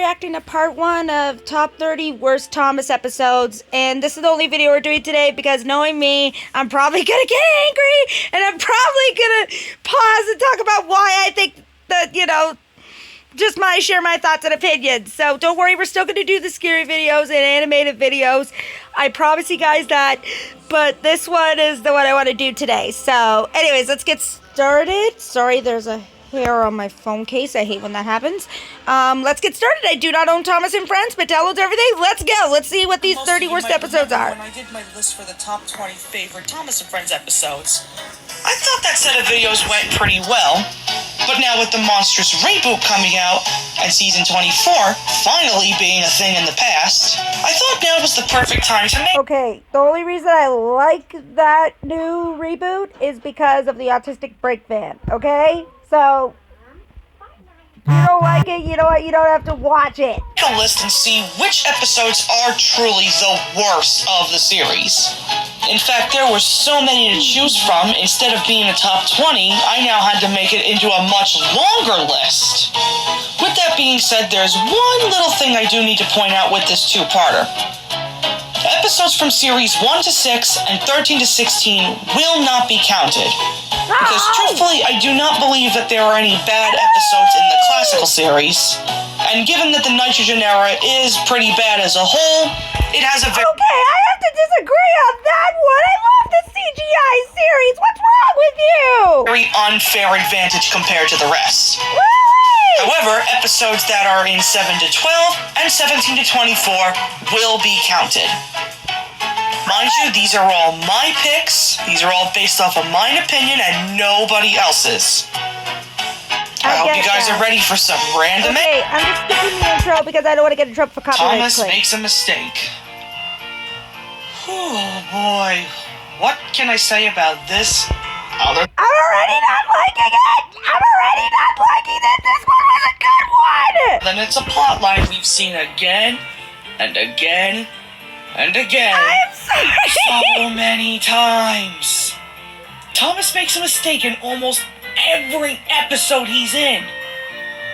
reacting to part 1 of top 30 worst Thomas episodes, and this is the only video we're doing today because knowing me, I'm probably gonna get angry, and I'm probably gonna pause and talk about why I think that, just share my thoughts and opinions. So don't worry, we're still gonna do the scary videos and animated videos. I promise you guys that, but this one is the one I want to do today. So anyways, let's get started. Sorry, there's a hair on my phone case. I hate when that happens. Let's get started. I do not own Thomas and Friends Mattel owns everything. Let's go. Let's see what these 30 worst episodes are. When I did my list for the top 20 favorite Thomas and Friends episodes, I thought that set of videos went pretty well. But now with the monstrous reboot coming out and season 24 finally being a thing in the past, I thought now was the perfect time to make... Okay, the only reason I like that new reboot is because of the autistic break fan, okay? So, if you don't like it, you know what? You don't have to watch it. Make a list and see which episodes are truly the worst of the series. In fact, there were so many to choose from. Instead of being a top 20, I now had to make it into a much longer list. With that being said, there's one little thing I do need to point out with this two-parter. Episodes from series 1 to 6 and 13 to 16 will not be counted. Because truthfully, I do not believe that there are any bad episodes in the classical series. And given that the Nitrogen era is pretty bad as a whole, it has a very... Okay, I have to disagree on that one. I love the CGI series. What's wrong with you? very unfair advantage compared to the rest. Really? However, episodes that are in 7 to 12 and 17 to 24 will be counted. Mind you, these are all my picks. These are all based off of my opinion and nobody else's. I hope you guys are ready for some random... Okay, I'm just skipping the intro because I don't want to get in trouble for copyright Thomas makes a mistake. Oh boy, what can I say about this? I'm already not liking it! I'm already not liking it! This one was a good one! Then it's a plot line we've seen again and again and again. I'm sorry! So many times. Thomas makes a mistake in almost every episode he's in.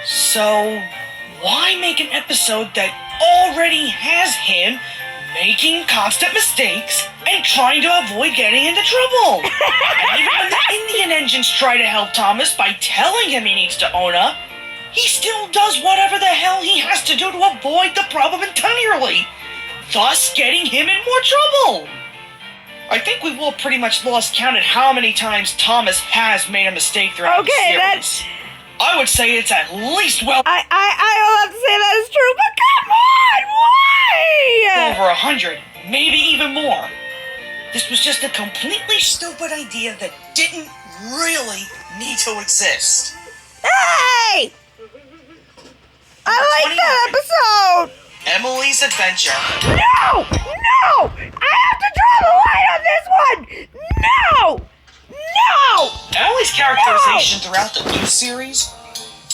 So, why make an episode that already has him making constant mistakes and trying to avoid getting into trouble? And even when the Indian engines try to help Thomas by telling him he needs to own up, he still does whatever the hell he has to do to avoid the problem entirely, thus getting him in more trouble. I think we've all pretty much lost count at how many times Thomas has made a mistake throughout the series. That's... I would say it's at least well... I will have to say that is true, but come on! Why? over 100, maybe even more. This was just a completely stupid idea that didn't really need to exist. Hey! I like that episode! Emily's Adventure. No! No! I have to draw the line on this one! No! No! Emily's characterization throughout the new series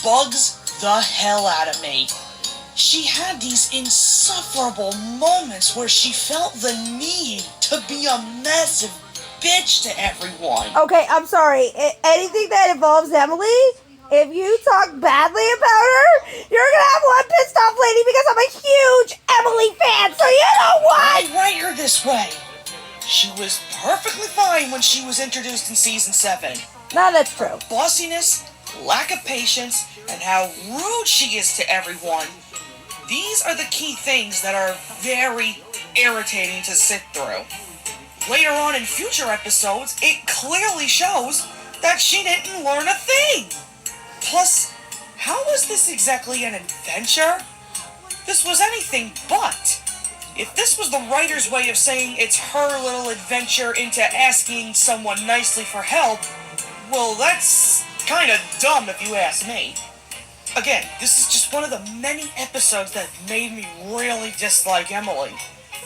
bugs the hell out of me. She had these insufferable moments where she felt the need to be a massive bitch to everyone. Okay, I'm sorry. Anything that involves Emily, if you talk badly about her, you're gonna have one pissed off lady because I'm a huge Emily fan, so you know what? Why write her this way? She was perfectly fine when she was introduced in season 7. No, that's true. Bossiness, lack of patience, and how rude she is to everyone. These are the key things that are very irritating to sit through. Later on in future episodes, it clearly shows that she didn't learn a thing. Plus, how was this exactly an adventure? This was anything but. If this was the writer's way of saying it's her little adventure into asking someone nicely for help, well, that's kind of dumb if you ask me. Again, this is just one of the many episodes that made me really dislike Emily.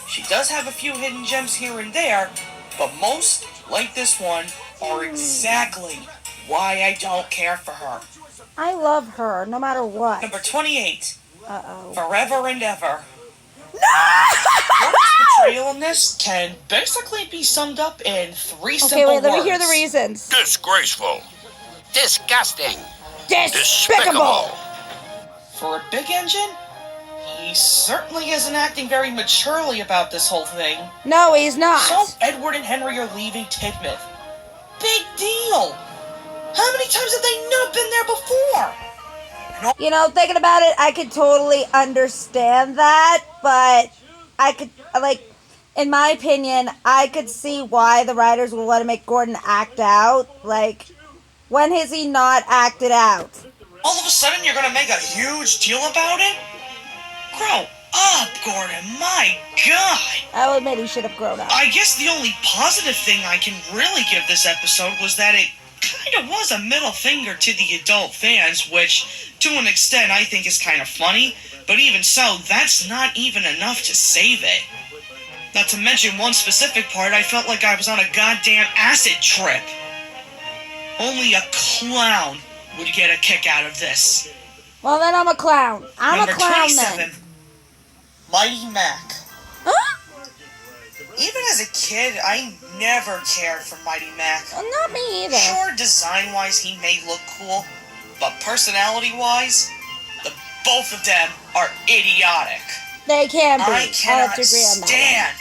She does have a few hidden gems here and there, but most, like this one, are exactly why I don't care for her. I love her, no matter what. Number 28. Uh-oh. Forever and Ever. No! Robin's betrayal in this can basically be summed up in 3 simple words. Okay, wait, let me hear the reasons. Disgraceful. Disgusting. Despicable! For a big engine, he certainly isn't acting very maturely about this whole thing. No, he's not. So Edward and Henry are leaving Tidmouth. Big deal! How many times have they not been there before? You know, thinking about it, I could totally understand that, but I could, like, in my opinion, I could see why the writers would want to make Gordon act out. Like, when has he not acted out? All of a sudden you're gonna make a huge deal about it? Grow up, Gordon, my God! I will admit he should have grown up. I guess the only positive thing I can really give this episode was that it kind of was a middle finger to the adult fans, which, to an extent, I think is kind of funny, but even so, that's not even enough to save it. Not to mention one specific part, I felt like I was on a goddamn acid trip. Only a clown would get a kick out of this. Well, then I'm a clown. I'm Number a clown 27, then. Mighty Mac. Huh? Even as a kid, I never cared for Mighty Mac. Well, not me either. Sure, design-wise, he may look cool, but personality-wise, the both of them are idiotic. They can be. I I have cannot to agree on that. stand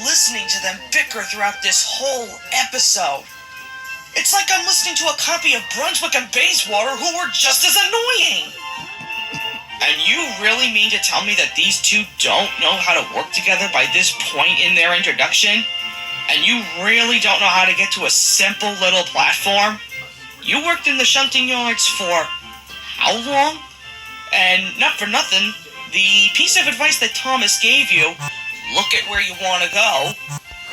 listening to them bicker throughout this whole episode. It's like I'm listening to a copy of Brunswick and Bayswater who were just as annoying. And you really mean to tell me that these two don't know how to work together by this point in their introduction? And you really don't know how to get to a simple little platform? You worked in the shunting yards for how long? And not for nothing, the piece of advice that Thomas gave you, look at where you want to go,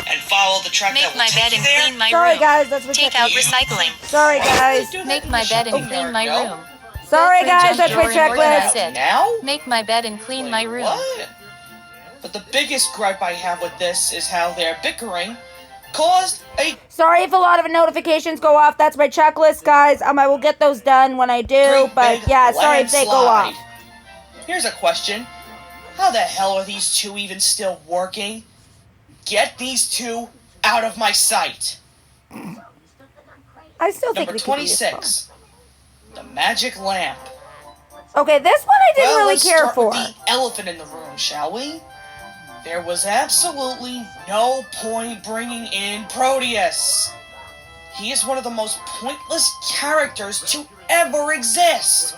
and follow the track that Make will my take bed you and there. clean my Sorry, room. guys. That's what Take out recycling. Sorry, guys. Make my bed and clean my room. Sorry, guys. That's my Drawer and organize checklist. it. Now? Make my bed and clean my room. What? But the biggest gripe I have with this is how their bickering caused a Sorry if a lot of notifications go off. That's my checklist, guys. I will get those done when I do. great But big yeah, sorry if they go landslide. off. Here's a question. How the hell are these two even still working? Get these two out of my sight. I still think Number we could be useful. 26. The magic lamp. Okay, this one I didn't really let's care start for. with the elephant in the room, shall we? There was absolutely no point bringing in Proteus. He is one of the most pointless characters to ever exist.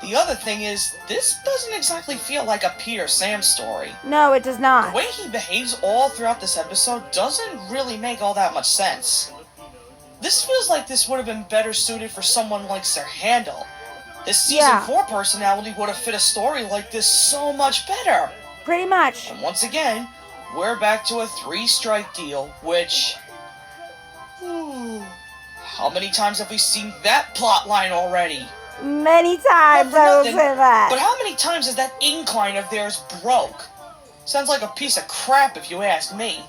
The other thing is, this doesn't exactly feel like a Peter Sam story. No, it does The not. way he behaves all throughout this episode doesn't really make all that much sense. This feels like this would have been better suited for someone like Sir Handel. This season 4 personality would have fit a story like this so much better. Pretty much. And once again, we're back to a 3-strike deal, which... how many times have we seen that plot line already? Many times, Not for I will nothing, say that. But how many times is that incline of theirs broke? Sounds like a piece of crap if you ask me.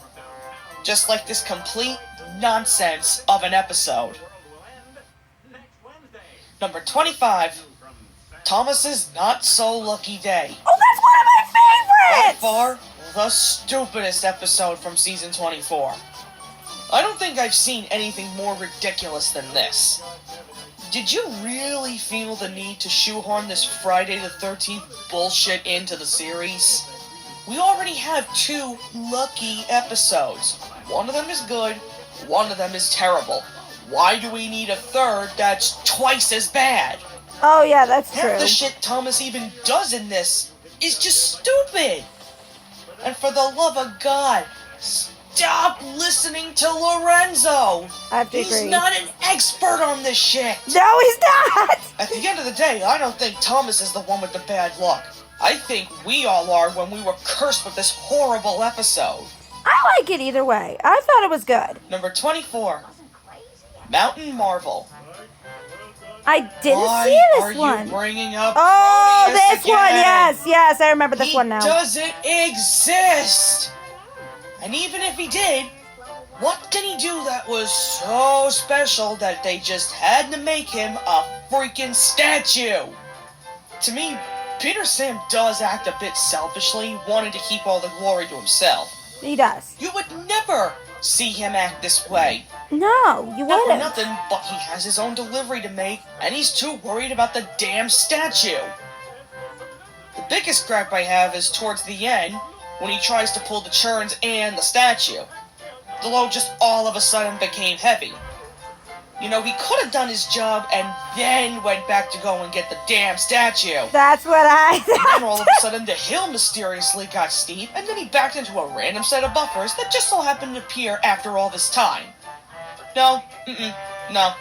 Just like this complete nonsense of an episode. Number 25, Thomas's Not So Lucky Day. Oh, that's one of my By favorites! far, the stupidest episode from season 24. I don't think I've seen anything more ridiculous than this. Did you really feel the need to shoehorn this Friday the 13th bullshit into the series? We already have 2 lucky episodes. One of them is good, one of them is terrible. Why do we need a third that's twice as bad? Oh, yeah, that's Half true. the shit Thomas even does in this is just stupid. And for the love of God, stop listening to Lorenzo. I have to He's agree. not an expert on this shit. No, he's not! At the end of the day, I don't think Thomas is the one with the bad luck. I think we all are when we were cursed with this horrible episode. I like it either way. I thought it was good. Number 24, Mountain Marvel. I didn't Why see are this one. you bringing up Oh, Proteus this one, again? yes, I remember this He one now. doesn't exist. And even if he did, what did he do that was so special that they just had to make him a freaking statue? To me, Peter Sam does act a bit selfishly, wanting to keep all the glory to himself. He does. You would never see him act this way. No, you Not for wouldn't. nothing, but he has his own delivery to make, and he's too worried about the damn statue. The biggest gripe I have is towards the end, when he tries to pull the churns and the statue. The load just all of a sudden became heavy. You know, he could have done his job and then went back to go and get the damn statue. That's what I And then all of a sudden the hill mysteriously got steep, and then he backed into a random set of buffers that just so happened to appear after all this time. No, no.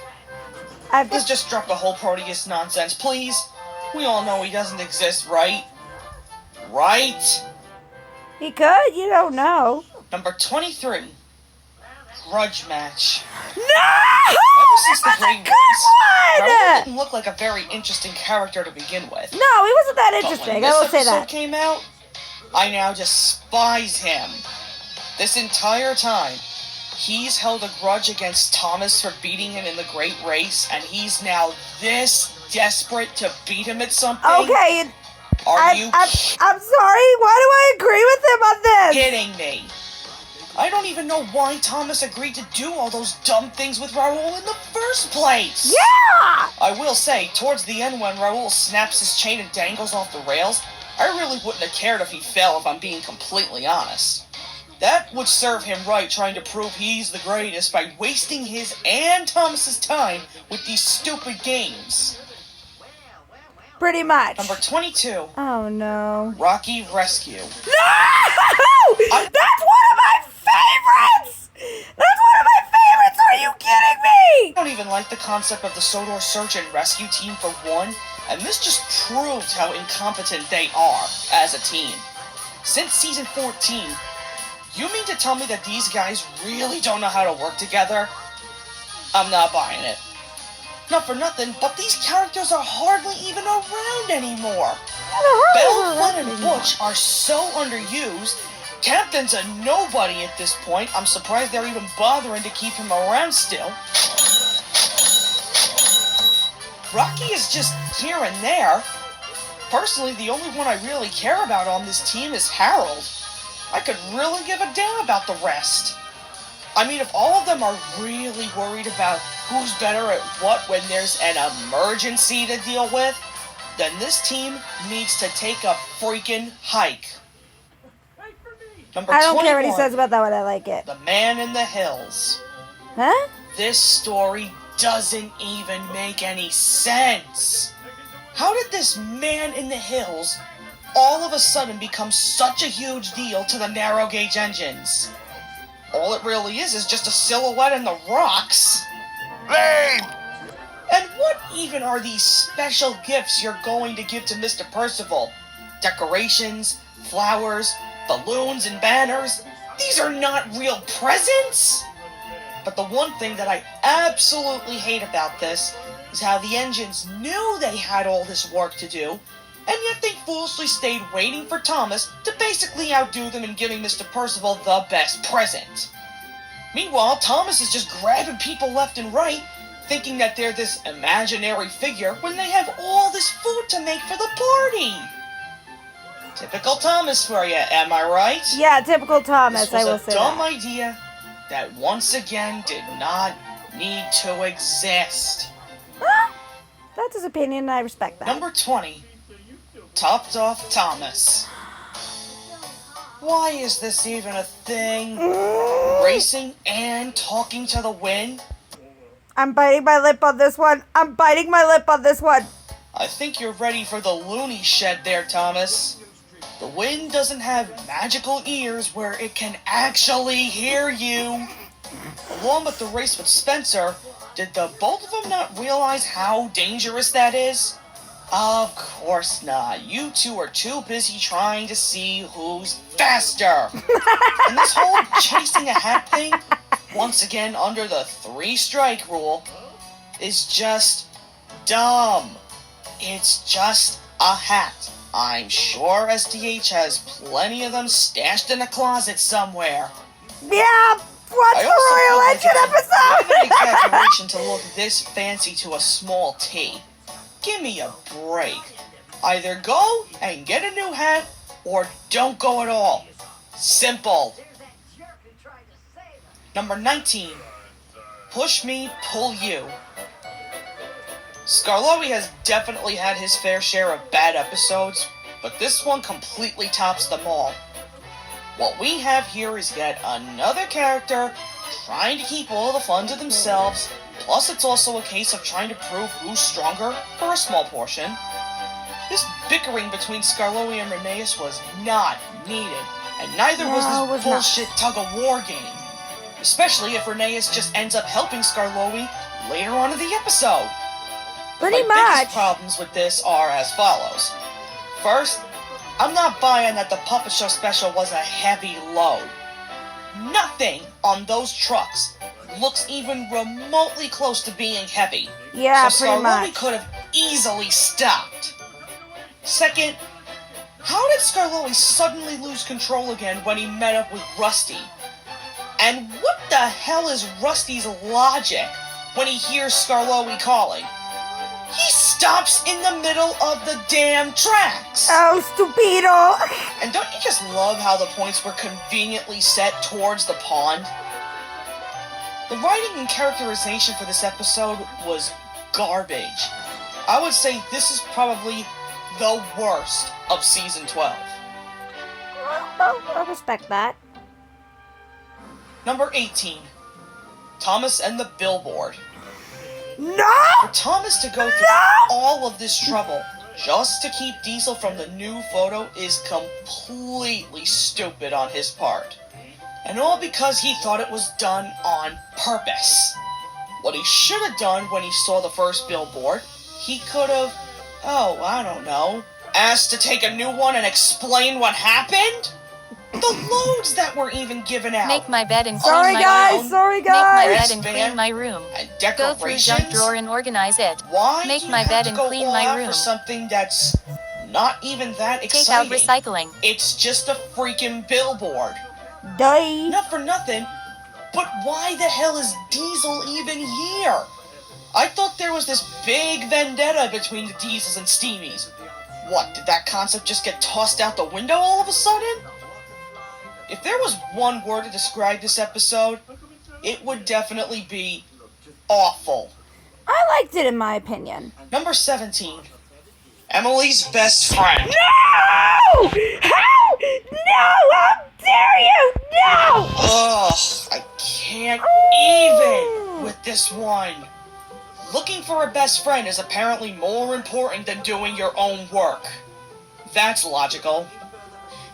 Let's just drop the whole Proteus nonsense, please. We all know he doesn't exist, right? Right? He could, you don't know. Number 23. Grudge Match. No! Ever since the Great Race, one! Raoul didn't look like a very interesting character to begin with. No, he wasn't that But interesting. when I will this say episode that. came out, I now despise him. This entire time, he's held a grudge against Thomas for beating him in the Great Race, and he's now this desperate to beat him at something. Okay, Are you I'm sorry. Why do I agree with him on this? kidding me? I don't even know why Thomas agreed to do all those dumb things with Raoul in the first place. Yeah! I will say, towards the end when Raoul snaps his chain and dangles off the rails, I really wouldn't have cared if he fell, if I'm being completely honest. That would serve him right, trying to prove he's the greatest by wasting his and Thomas's time with these stupid games. Pretty much. Number 22. Oh, no. Rocky Rescue. No! That's one of my favorites! That's one of my favorites! Are you kidding me? I don't even like the concept of the Sodor Search and Rescue Team for one, and this just proves how incompetent they are as a team. Since season 14, you mean to tell me that these guys really don't know how to work together? I'm not buying it. Not for nothing, but these characters are hardly even around anymore. Belle, Flynn, and Butch are so underused. Captain's a nobody at this point. I'm surprised they're even bothering to keep him around still. Rocky is just here and there. Personally, the only one I really care about on this team is Harold. I could really give a damn about the rest. I mean, if all of them are really worried about who's better at what when there's an emergency to deal with, then this team needs to take a freaking hike. Number I don't care what he 21, says about that one. I like it. The Man in the Hills. Huh? This story doesn't even make any sense. How did this man in the hills all of a sudden become such a huge deal to the narrow gauge engines? All it really is just a silhouette in the rocks. Lame! And what even are these special gifts you're going to give to Mr. Percival? Decorations, flowers, balloons, and banners? These are not real presents! But the one thing that I absolutely hate about this is how the engines knew they had all this work to do, and yet they foolishly stayed waiting for Thomas to basically outdo them in giving Mr. Percival the best present. Meanwhile, Thomas is just grabbing people left and right, thinking that they're this imaginary figure when they have all this food to make for the party. Typical Thomas for you, am I right? Yeah, typical Thomas, This was I will a say dumb that. idea that once again did not need to exist. That's his opinion, and I respect that. Number 20. Topped off Thomas. Why is this even a thing? Racing and talking to the wind? I'm biting my lip on this one. I'm biting my lip on this one. I think you're ready for the loony shed there, Thomas. The wind doesn't have magical ears where it can actually hear you. Along with the race with Spencer, did the both of them not realize how dangerous that is? Of course not. You two are too busy trying to see who's faster. And this whole chasing a hat thing, once again under the 3-strike rule, is just dumb. It's just a hat. I'm sure SDH has plenty of them stashed in a closet somewhere. Yeah, watch the Royal Legend Not an episode. exaggeration to look this fancy to a small T. Give me a break. Either go and get a new hat, or don't go at all. Simple. Number 19. Push me, pull you. Skarloey has definitely had his fair share of bad episodes, but this one completely tops them all. What we have here is yet another character trying to keep all the fun to themselves, plus it's also a case of trying to prove who's stronger for a small portion. This bickering between Skarloey and Rheneas was not needed, and neither was this bullshit tug-of-war game. Especially if Rheneas just ends up helping Skarloey later on in the episode. Pretty My much. biggest problems with this are as follows. First, I'm not buying that the Puppet Show special was a heavy load. Nothing on those trucks looks even remotely close to being heavy. Yeah, so pretty Skarloey much. could have easily stopped. Second, how did Skarloey suddenly lose control again when he met up with Rusty? And what the hell is Rusty's logic when he hears Skarloey calling? He stops in the middle of the damn tracks! Oh, stupido! And don't you just love how the points were conveniently set towards the pond? The writing and characterization for this episode was garbage. I would say this is probably the worst of Season 12. Well, I respect that. Number 18. Thomas and the Billboard. No! For Thomas to go through all of this trouble just to keep Diesel from the new photo is completely stupid on his part. And all because he thought it was done on purpose. What he should have done when he saw the first billboard, he could have, asked to take a new one and explain what happened? The loads that were even given out. Make my bed and clean Sorry, my guys. room. Sorry, Make my guys. bed and clean my room. And Go through junk decorations. drawer and organize it. Why Make do you my have bed to and go clean all my out room. for something that's not even that Take out exciting? recycling. It's just a freaking billboard. Die. Not for nothing, but why the hell is Diesel even here? I thought there was this big vendetta between the Diesels and Steamies. What, did that concept just get tossed out the window all of a sudden? If there was one word to describe this episode, it would definitely be awful. I liked it, in my opinion. Number 17. Emily's best friend. No! How? No! How dare you? No! Ugh, I can't even with this one. Looking for a best friend is apparently more important than doing your own work. That's logical.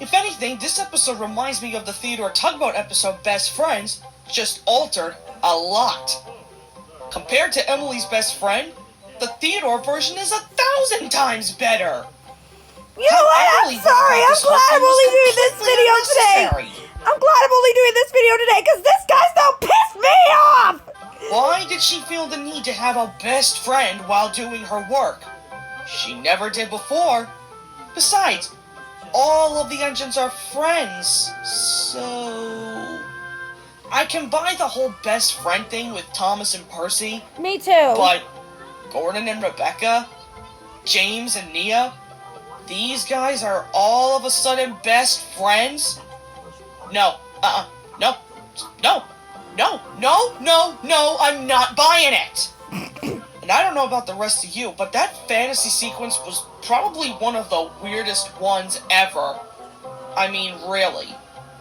If anything, this episode reminds me of the Theodore Tugboat episode Best Friends, just altered a lot. Compared to Emily's best friend, the Theodore version is 1,000 times better. You know what? I'm sorry. I'm glad I'm only doing this video today. I'm glad I'm only doing this video today because this guy's don't piss me off. Why did she feel the need to have a best friend while doing her work? She never did before. Besides, all of the engines are friends, so... I can buy the whole best friend thing with Thomas and Percy, Me too. but Gordon and Rebecca, James and Nia, these guys are all of a sudden best friends? No, no, I'm not buying it! And I don't know about the rest of you, but that fantasy sequence was probably one of the weirdest ones ever. I mean, really.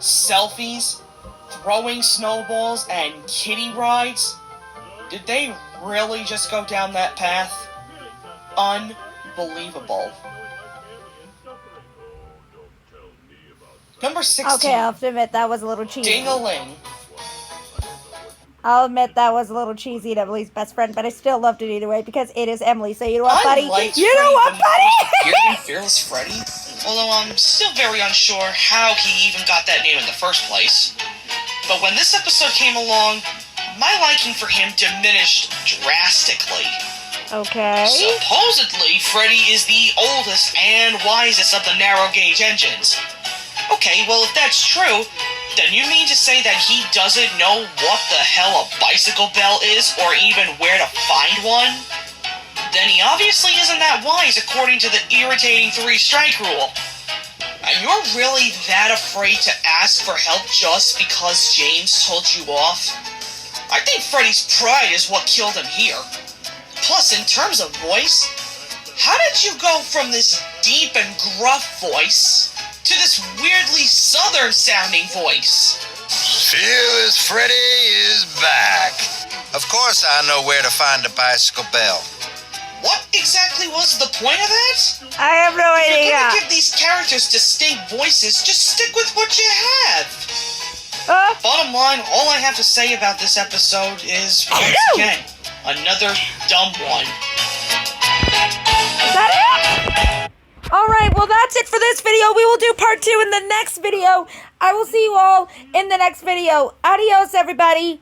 Selfies, throwing snowballs, and kiddie rides? Did they really just go down that path? Unbelievable. Number 16. Okay, I'll have to admit that was a little cheesy. Ding-a-ling. I'll admit that was a little cheesy and Emily's best friend, but I still loved it either way because it is Emily. So you know what, buddy? You know what, buddy? Appeared in Fearless Freddy? Although I'm still very unsure how he even got that name in the first place. But when this episode came along, my liking for him diminished drastically. Okay. Supposedly, Freddy is the oldest and wisest of the narrow gauge engines. Okay, well, if that's true, then you mean to say that he doesn't know what the hell a bicycle bell is, or even where to find one? Then he obviously isn't that wise according to the irritating 3-strike rule. And you're really that afraid to ask for help just because James told you off? I think Freddy's pride is what killed him here. Plus, in terms of voice, How did you go from this deep and gruff voice to this weirdly southern-sounding voice? Fearless Freddy is back. Of course I know where to find the bicycle bell. What exactly was the point of that? I have no If you're idea. gonna give these characters distinct voices, just stick with what you have. Bottom line, all I have to say about this episode is, once again, another dumb one. Is that it? Alright, well that's it for this video. We will do part 2 in the next video. I will see you all in the next video. Adios, everybody.